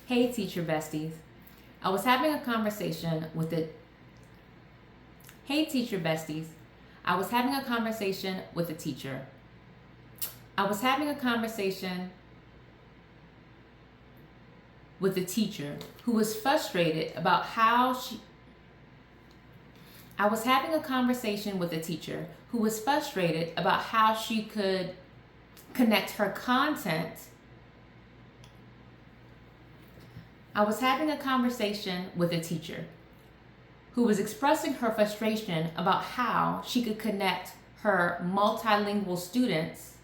Hey teacher besties. I was having a conversation with a Hey teacher besties. I was having a conversation with a teacher. I was having a conversation with a teacher who was frustrated about how she I was having a conversation with a teacher who was frustrated about how she could connect her content. I was having a conversation with a teacher who was expressing her frustration about how she could connect her multilingual students.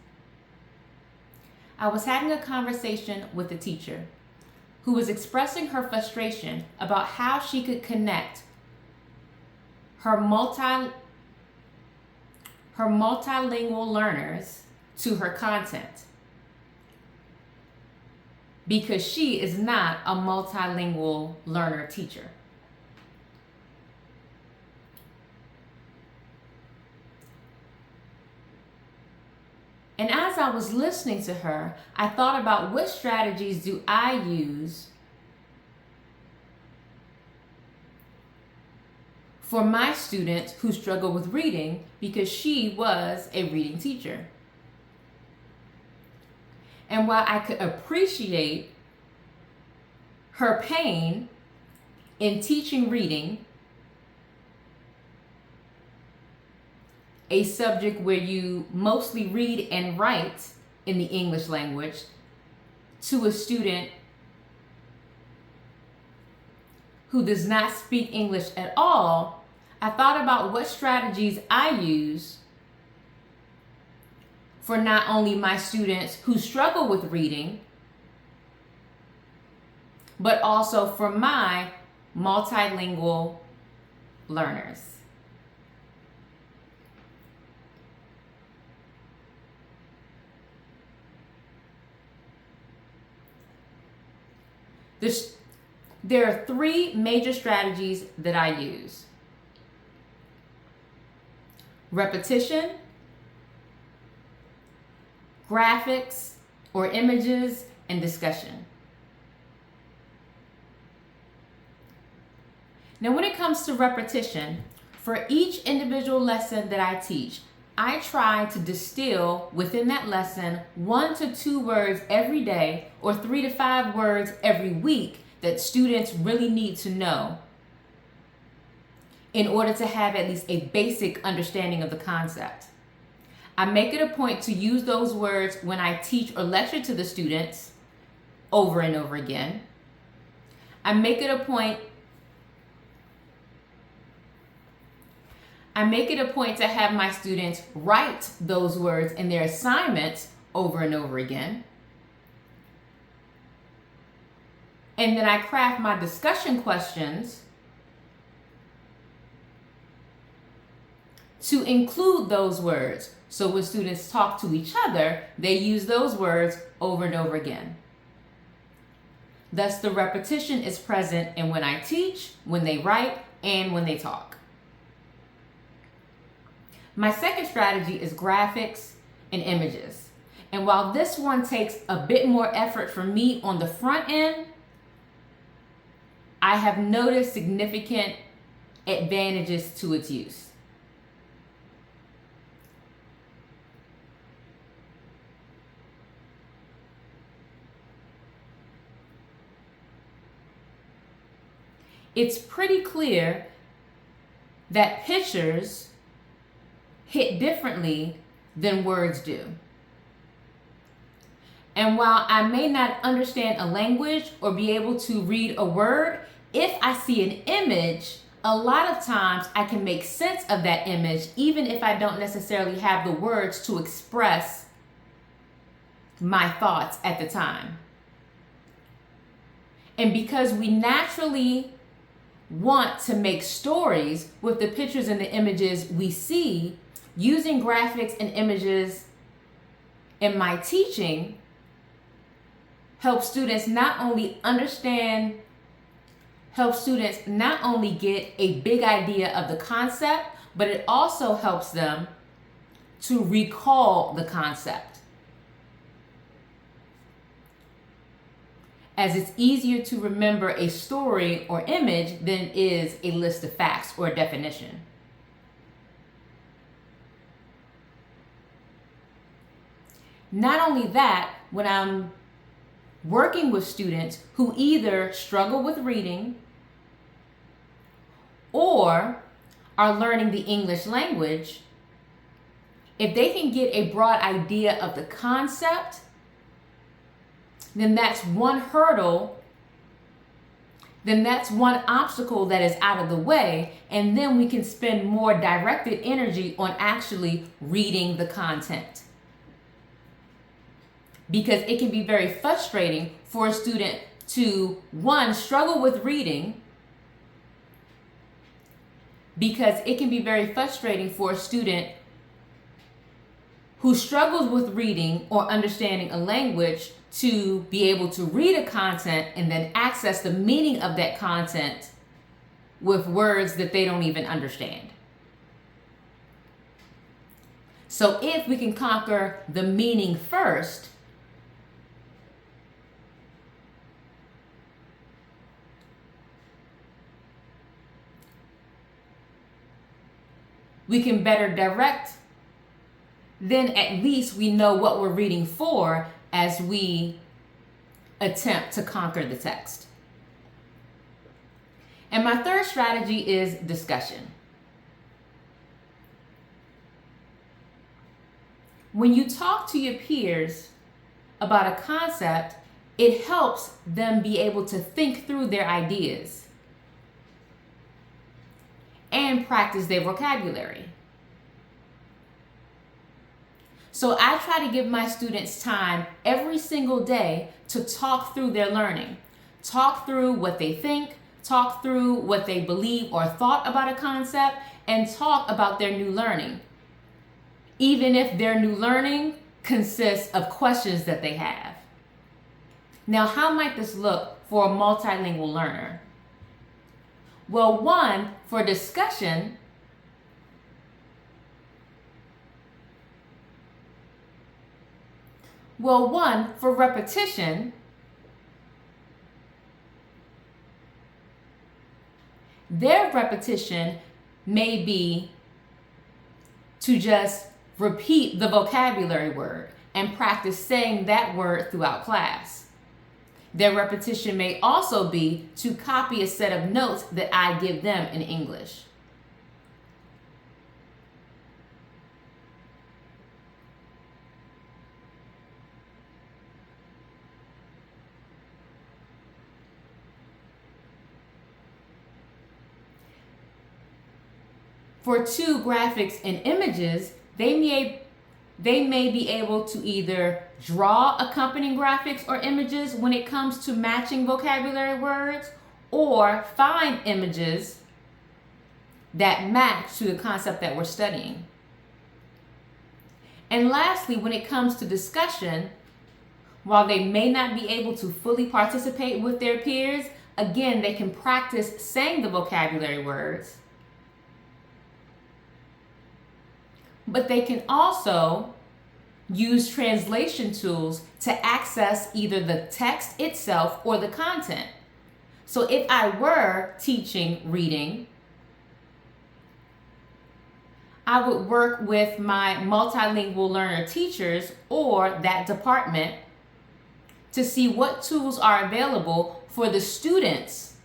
I was having a conversation with a teacher who was expressing her frustration about how she could connect her multilingual learners to her content, because she is not a multilingual learner teacher. And as I was listening to her, I thought about what strategies do I use for my students who struggle with reading, because she was a reading teacher. And while I could appreciate her pain in teaching reading, a subject where you mostly read and write in the English language, to a student who does not speak English at all, I thought about what strategies I use for not only my students who struggle with reading, but also for my multilingual learners. There are three major strategies that I use: repetition, graphics or images, and discussion. Now, when it comes to repetition, for each individual lesson that I teach, I try to distill within that lesson 1 to 2 words every day, or 3 to 5 words every week that students really need to know in order to have at least a basic understanding of the concept. I make it a point to use those words when I teach or lecture to the students over and over again. I make it a point to have my students write those words in their assignments over and over again. And then I craft my discussion questions to include those words. So when students talk to each other, they use those words over and over again. Thus, the repetition is present in when I teach, when they write, and when they talk. My second strategy is graphics and images. And while this one takes a bit more effort for me on the front end, I have noticed significant advantages to its use. It's pretty clear that pictures hit differently than words do. And while I may not understand a language or be able to read a word, if I see an image, a lot of times I can make sense of that image, even if I don't necessarily have the words to express my thoughts at the time. And because we naturally want to make stories with the pictures and the images we see, using graphics and images in my teaching helps students not only get a big idea of the concept, but it also helps them to recall the concept. as it's easier to remember a story or image than it is a list of facts or a definition. Not only that, when I'm working with students who either struggle with reading or are learning the English language, if they can get a broad idea of the concept, then that's one hurdle, then that's one obstacle that is out of the way, and then we can spend more directed energy on actually reading the content. Because it can be very frustrating for a student to, one, struggle with reading, because it can be very frustrating for a student who struggles with reading or understanding a language to be able to read a content and then access the meaning of that content with words that they don't even understand. So if we can conquer the meaning first, we can better direct, then at least we know what we're reading for as we attempt to conquer the text. And my third strategy is discussion. When you talk to your peers about a concept, it helps them be able to think through their ideas and practice their vocabulary. So I try to give my students time every single day to talk through their learning, talk through what they think, talk through what they believe or thought about a concept, and talk about their new learning, even if their new learning consists of questions that they have. Now, how might this look for a multilingual learner? Well, one, for discussion, for repetition, their repetition may be to just repeat the vocabulary word and practice saying that word throughout class. Their repetition may also be to copy a set of notes that I give them in English. For two, graphics and images, they may be able to either draw accompanying graphics or images when it comes to matching vocabulary words, or find images that match to the concept that we're studying. And lastly, when it comes to discussion, while they may not be able to fully participate with their peers, again, they can practice saying the vocabulary words, but they can also use translation tools to access either the text itself or the content. So if I were teaching reading, I would work with my multilingual learner teachers or that department to see what tools are available for the students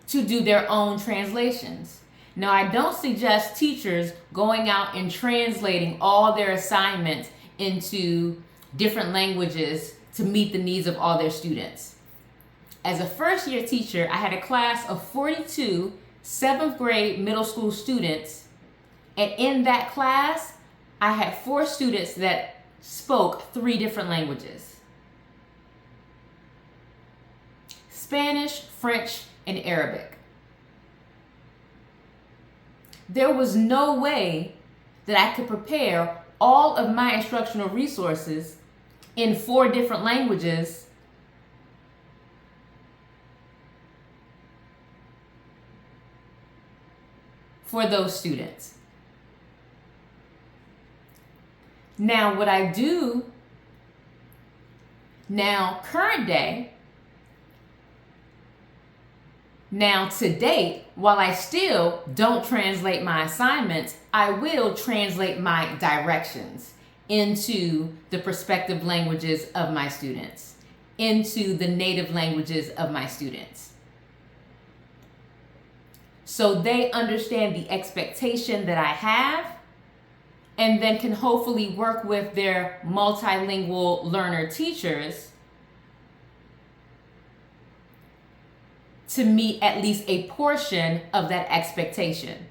to do their own translations. Now, I don't suggest teachers going out and translating all their assignments into different languages to meet the needs of all their students. As a first-year teacher, I had a class of 42 7th grade middle school students, and in that class, I had 4 students that spoke 3 different languages: Spanish, French, and Arabic. There was no way that I could prepare all of my instructional resources in 4 different languages for those students. Now, what I do Now, current day, now to date, while I still don't translate my assignments, I will translate my directions into the prospective languages of my students, into the native languages of my students. So they understand the expectation that I have, and then can hopefully work with their multilingual learner teachers to meet at least a portion of that expectation.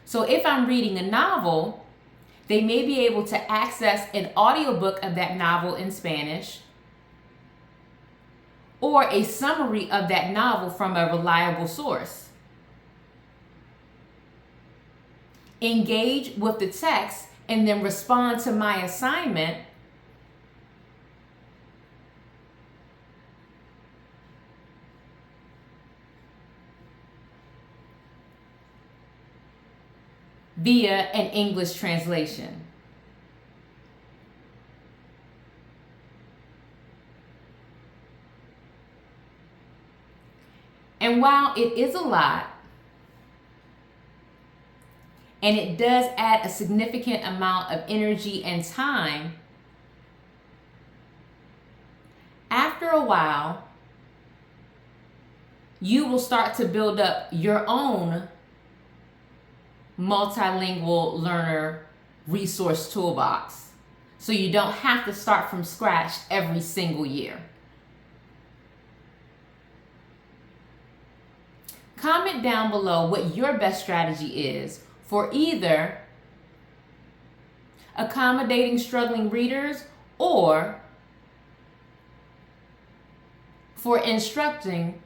So if I'm reading a novel, they may be able to access an audiobook of that novel in Spanish or a summary of that novel from a reliable source. Engage with the text and then respond to my assignment via an English translation. And while it is a lot, and it does add a significant amount of energy and time, after a while, you will start to build up your own multilingual learner resource toolbox. So you don't have to start from scratch every single year. Comment down below what your best strategy is for either accommodating struggling readers or for instructing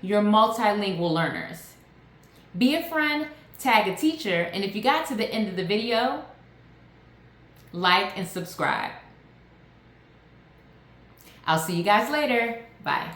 your multilingual learners. Be a friend, tag a teacher, and if you got to the end of the video, like and subscribe. I'll see you guys later. Bye.